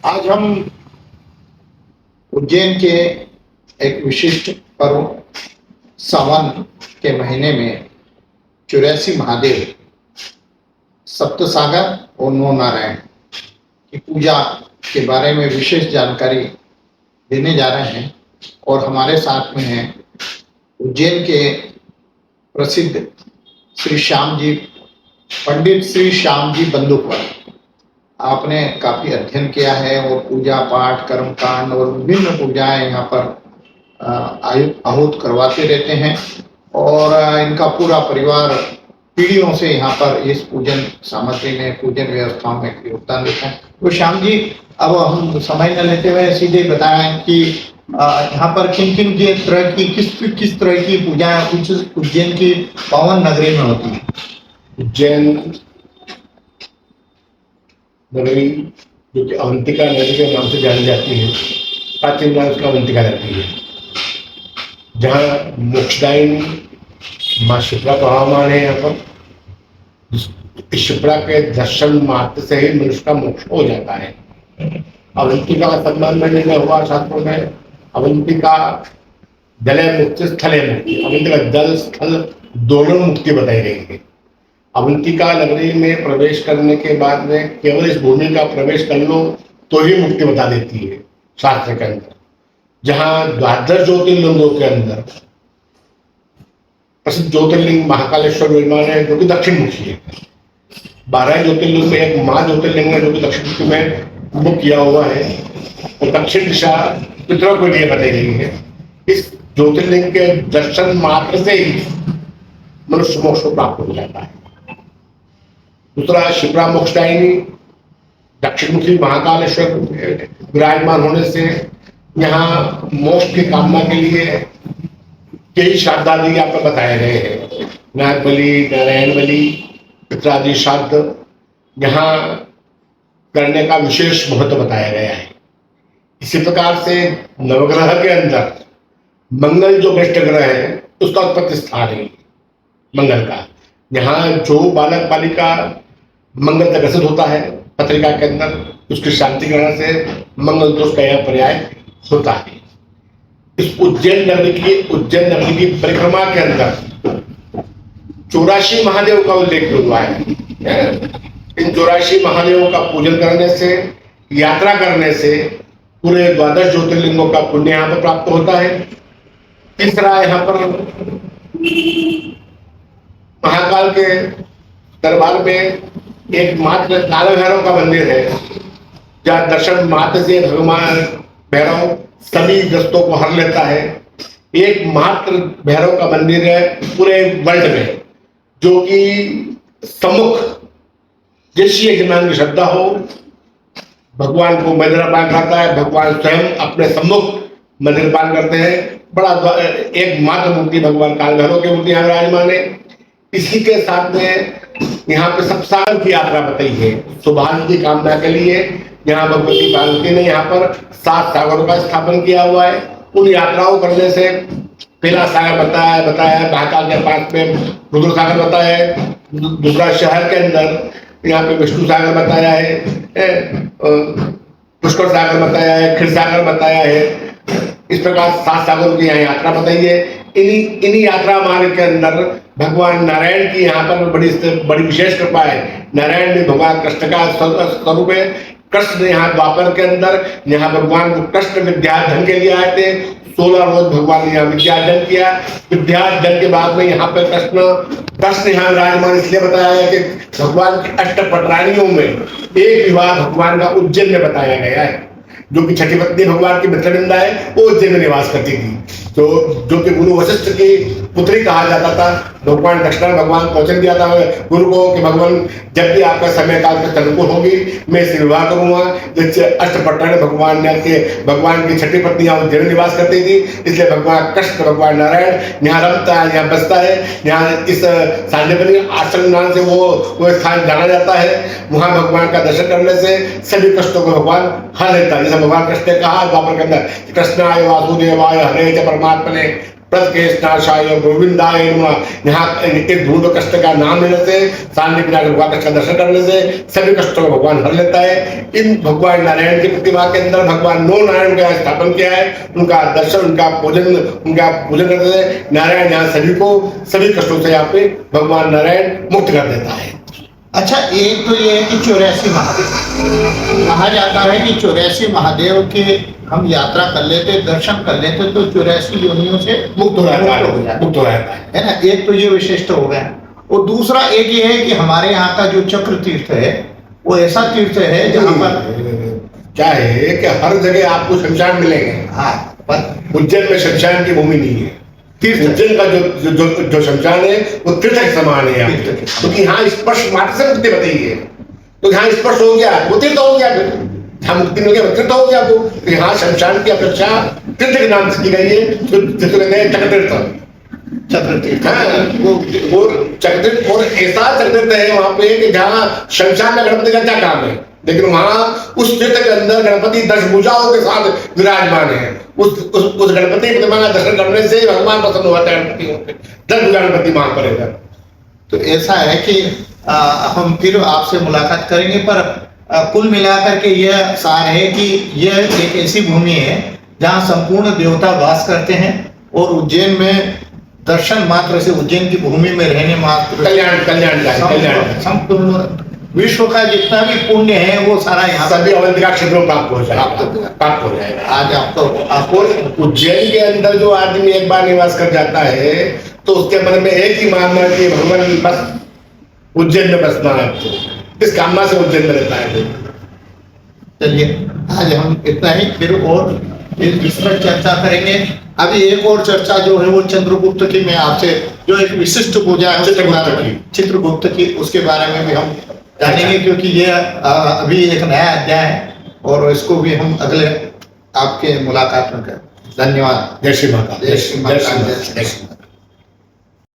आज हम उज्जैन के एक विशिष्ट पर्व सावन के महीने में 84 महादेव, सप्तसागर और नौ नारायण की पूजा के बारे में विशेष जानकारी देने जा रहे हैं। और हमारे साथ में हैं उज्जैन के प्रसिद्ध श्री श्याम जी, पंडित श्री श्याम जी बंदूकवर। आपने काफी अध्ययन किया है और पूजा पाठ, कर्मकांड और विभिन्न पूजाएं यहाँ पर आहूत करवाते रहते हैं। और इनका पूरा परिवार पीढ़ियों से यहाँ पर इस पूजन सामग्री में, पूजन व्यवस्थाओं में योगदान देते हैं। तो श्याम जी, अब हम समय न लेते हुए सीधे बताएं कि यहाँ पर किन किन के तरह की किस तरह की पूजाएं उज्जैन की पावन नगरी में होती है। उज्जैन नगरी जो कि अवंतिका नदी के नाम से जानी जाती है, प्राचीन नाम उसका अवंतिका रहती है, जहाँ मोक्षदायिनी माँ शिप्रा का आह्वान है। यहाँ पर शिप्रा के दर्शन मात्र से ही मनुष्य का मोक्ष हो जाता है। अवंतिका का सम्मान मैंने में हुआ शास्त्रों में, अवंतिका जले मुक्ति स्थले मुक्ति, अवंतिका जल स्थल दोनों मुक्ति बताई गई है। अवंतिका नगरी में प्रवेश करने के बाद में केवल इस भूमि का प्रवेश कर लो तो ही मुक्ति बता देती है शास्त्र के अंदर। जहाँ द्वादश ज्योतिर्लिंगों के अंदर प्रसिद्ध ज्योतिर्लिंग महाकालेश्वर विद्यमान है, जो कि दक्षिण मुखी है। 12 ज्योतिर्लिंग में एक महा ज्योतिर्लिंग है जो कि दक्षिण मुखी में बुक किया हुआ है, और दक्षिण दिशा पितरों के लिए बताई गई है। इस ज्योतिर्लिंग के दर्शन मात्र से ही मनुष्य मोक्ष को प्राप्त हो जाता है। दूसरा, शिप्रा मोक्षदायिनी दक्षिण मुखी महाकालेश्वर विराजमान होने से यहाँ मोक्ष की कामना के लिए कई श्राद्धादि यहाँ पर बताए गए हैं। नाग बलि, नारायण बलि, पितरादि श्राद्ध यहाँ करने का विशेष महत्व बताया गया है। इसी प्रकार से नवग्रह के अंदर मंगल जो बेस्ट ग्रह है उसका उत्पत्ति स्थान है मंगल का। यहाँ जो बालक बालिका मंगल तक ग्रसित होता है पत्रिका के अंदर, उसकी शांति ग्रहण से मंगल दोष का यह पर्याय होता है। इस उज्जैन नगरी की परिक्रमा के अंदर 84 महादेव का उल्लेख हुआ है। इन 84 महादेवों का पूजन करने से, यात्रा करने से पूरे द्वादश ज्योतिर्लिंगों का पुण्य यहाँ पर प्राप्त होता है। तीसरा, यहाँ पर महाकाल के दरबार में एक मात्र काल भैरव का मंदिर है, जहाँ दर्शन मात्र से भगवान भैरव सभी ग्रस्तों को हर लेता है। एक मात्र भैरव का मंदिर है पूरे वर्ल्ड में, जो कि सम्मुख जैसी ज्ञान की श्रद्धा हो, भगवान को मंदिर पान करता है। भगवान स्वयं अपने सम्मुख मंदिर पान करते हैं। बड़ा एक मात्र मूर्ति भगवान काल भैरव की मूर्ति यहाँ विराजमान है। इसी के साथ में यहाँ पे सप्ताह की यात्रा बताई है। सौभाग्य की कामना के लिए यहाँ भगवती पार्वती ने यहाँ पर 7 सागरों का स्थापन किया हुआ है। उन यात्राओं करने से पहला सागर बताया महाकाल के पास में रुद्र सागर बताया है। दूसरा, शहर के अंदर यहाँ पे विष्णु सागर बताया है, पुष्कर सागर बताया है, क्षीर सागर बताया है। इस प्रकार 7 सागरों की यहाँ यात्रा बताई है। इन्हीं यात्रा मार्ग के अंदर भगवान नारायण की यहाँ पर बड़ी विशेष कृपा है। नारायण भी भगवान कृष्ण का स्वरूप है। कृष्ण ने यहाँ द्वापर के अंदर यहाँ भगवान को कृष्ण विद्याधन के लिए आए थे। 16 रोज भगवान ने यहाँ विद्याधन किया। विद्याधन के बाद में यहाँ पे कृष्ण यहाँ विराजमान इसलिए बताया है कि भगवान की 8 पटरानियों में एक विवाह भगवान का उज्जैन में बताया गया है। जो कि छठी पत्नी भगवान की मित्रवृंदा है, वो उज्जैन में निवास करती थी। तो जो कि गुरु वशिष्ठ की पुत्री कहा जाता था। भगवान दक्षिणा भगवान को वचन दिया था गुरु को कि भगवान जब भी आपका समय काल पर अनुकूल होगी मैं इसे विवाह करूंगा। जिससे अष्टपट्टाण भगवान ने भगवान की छठी पत्नी यहाँ उज्जैन निवास करती थी। इसलिए भगवान कृष्ण, भगवान नारायण यहाँ रमता है, यहाँ बसता है। यहाँ इस सांदीपनि आश्रम नाम से वो स्थान जाना जाता है। वहाँ भगवान का दर्शन करने से सभी कष्टों को भगवान हर लेता है। जैसे भगवान कृष्ण ने कहा द्वापर के अंदर, कृष्णाय वासुदेवाय हरे च परमात्मने प्रतकेशनाशाय गोविंदाय नमः। यहाँ इस भूत कष्ट का नाम लेने से, सामने विनायक भगवान कष्ट का दर्शन करने से सभी कष्टों को भगवान हर लेता है। इन भगवान नारायण की प्रतिमा के अंदर भगवान 9 नारायण का स्थापन किया है, उनका दर्शन, उनका पूजन करने से नारायण यहाँ सभी को सभी कष्टों से यहाँ पे भगवान नारायण मुक्त कर देता है। अच्छा, एक तो ये है कि 84 महादेव कहा जाता है कि 84 महादेव के हम यात्रा कर लेते, दर्शन कर लेते तो 84 योनियों से मुक्त हो रहता है ना। एक तो ये विशिष्ट हो गया, और दूसरा एक ये है कि हमारे यहाँ का जो चक्र तीर्थ है वो ऐसा तीर्थ है जहाँ पर क्या है कि हर जगह आपको शमशान मिलेंगे। हाँ, पर उज्जैन में शमशान की भूमि नहीं है। उज्जैन का जो शमशान है वो तीर्थ के समान है, क्योंकि यहाँ स्पर्श मात्र से मुक्ति बताई है। तो यहाँ स्पर्श हो गया वो तीर्थ हो गया, फिर यहाँ मुक्ति मिल गया तीर्थ हो गया। तो यहाँ शमशान की अपेक्षा तीर्थ के नाम से की गई है, तो कहते हैं चक्रतीर्थ। चक्रतीर्थ वो चक्रतीर्थ और ऐसा चक्रतीर्थ है वहां पे कि जहाँ शमशान में गणपति का क्या काम है, लेकिन वहां उस तीर्थ के अंदर गणपति 10 भुजाओं के साथ विराजमान है। उस गणपति प्रतिमा का दर्शन करने से भगवान प्रसन्न होता है। गणपति होते 10 भुजा गणपति वहां पर है। तो ऐसा है कि हम फिर आपसे मुलाकात करेंगे, पर कुल मिलाकर के यह सार है कि यह एक ऐसी भूमि है जहाँ संपूर्ण देवता वास करते हैं, और उज्जैन में दर्शन मात्र से, उज्जैन की भूमि में रहने मात्र कल्याण संपूर्ण विश्व का जितना भी पुण्य है वो सारा यहाँ सभी अवंतिका क्षेत्रों में प्राप्त हो जाएगा। आज आपको उज्जैन के अंदर जो आदमी एक बार निवास कर जाता है तो उसके मन में एक ही मानना कि भगवान बस उज्जैन में बसना है, इस कामना से उज्जैन में रहता है। चलिए, आज हम इतना ही, फिर और इस पर चर्चा करेंगे। अभी एक और चर्चा जो है वो चंद्रगुप्त की, मैं आपसे जो एक विशिष्ट पूजा है चित्रगुप्त की, उसके बारे में भी हम जानेंगे, क्योंकि ये अभी एक नया अध्याय है और इसको भी हम अगले आपके मुलाकात में करें। धन्यवाद। जय श्री माता। जय श्री माता।